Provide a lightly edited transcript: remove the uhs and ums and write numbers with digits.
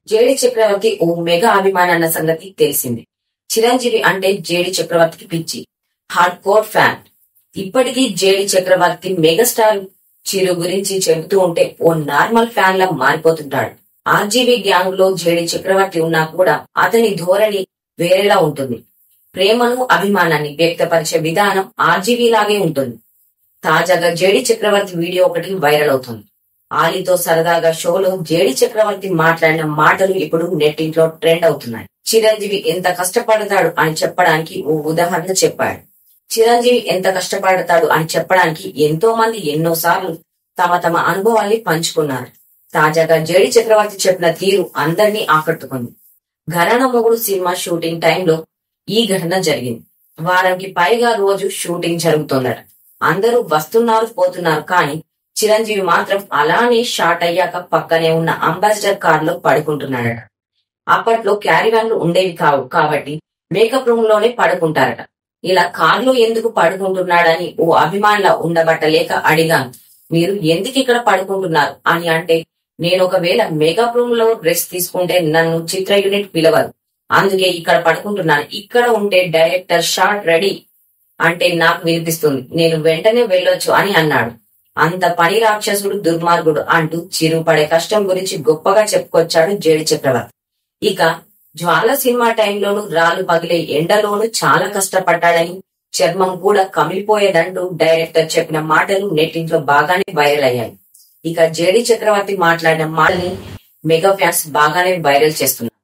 JD చక్రవర్తి ఓ mega అభిమాని అన్న సంగతి తెలిసింది. చిరంజీవి అంటే జేడి చక్రవర్తికి పిచ్చి, హార్డ్ కోర్ ఫ్యాన్. ఇప్పటికీ జేడి చక్రవర్తి మెగాస్టార్ చిరు గురించి చెబుతూ ఉంటే ఓ నార్మల్ ఫ్యాన్ లా మారిపోతుంటాడు. ఆర్జీవీ గ్యాంగ్ లో జేడి చక్రవర్తి ఉన్నా కూడా అతని ధోరణి వేరేలా ఉంటుంది. ప్రేమను, అభిమానాన్ని వ్యక్తపరిచే విధానం ఆర్జీవీ లాగే ఉంటుంది. తాజాగా జేడి చక్రవర్తి వీడియో ఒకటి వైరల్ అవుతుంది. ఆలీతో సరదాగా షోలో జేడి చక్రవర్తి మాట్లాడిన మాటలు ఇప్పుడు నెట్టింట్లో ట్రెండ్ అవుతున్నాయి. చిరంజీవి ఎంత కష్టపడతాడు అని చెప్పడానికి ఓ ఉదాహరణ చెప్పాడు. చిరంజీవి ఎంత కష్టపడతాడు అని చెప్పడానికి ఎంతో మంది ఎన్నోసార్లు తమ అనుభవాల్ని పంచుకున్నారు. తాజాగా జేడి చక్రవర్తి చెప్పిన తీరు అందరినీ ఆకట్టుకుంది. ఘరానా మొగుడు సినిమా షూటింగ్ టైంలో ఈ ఘటన జరిగింది. వారానికి పైగా రోజు షూటింగ్ జరుగుతుందట. అందరూ వస్తున్నారు, పోతున్నారు, కానీ చిరంజీవి మాత్రం అలానే షాట్ అయ్యాక పక్కనే ఉన్న అంబాసిడర్ కార్ లో పడుకుంటున్నాడట. అప్పట్లో క్యారీవ్యాన్లు ఉండేవి కావు కాబట్టి మేకప్ రూమ్ లోనే పడుకుంటారట. ఇలా కార్లో ఎందుకు పడుకుంటున్నాడని ఓ అభిమానిలా ఉండబట్టలేక అడిగాను. మీరు ఎందుకు ఇక్కడ పడుకుంటున్నారు అని అంటే, నేను ఒకవేళ మేకప్ రూమ్ లో రెస్ట్ తీసుకుంటే నన్ను చిత్ర యూనిట్ పిలవరు, అందుకే ఇక్కడ పడుకుంటున్నాను. ఇక్కడ ఉంటే డైరెక్టర్ షాట్ రెడీ అంటే నాకు వినిపిస్తుంది, నేను వెంటనే వెళ్ళొచ్చు అని అన్నాడు. అంత పని రాక్షసుడు, దుర్మార్గుడు అంటూ చిరు పడే కష్టం గురించి గొప్పగా చెప్పుకొచ్చాడు జేడి చక్రవర్తి. ఇక జ్వాల సినిమా టైంలోనూ రాళ్లు పగిలే ఎండలోనూ చాలా కష్టపడ్డాడని, చర్మం కూడా కమిలిపోయేదంటూ డైరెక్టర్ చెప్పిన మాటలు నెట్టింట్లో బాగానే వైరల్ అయ్యాయి. ఇక జేడి చక్రవర్తి మాట్లాడిన మాటని మెగా ఫ్యాన్స్ బాగానే వైరల్ చేస్తున్నారు.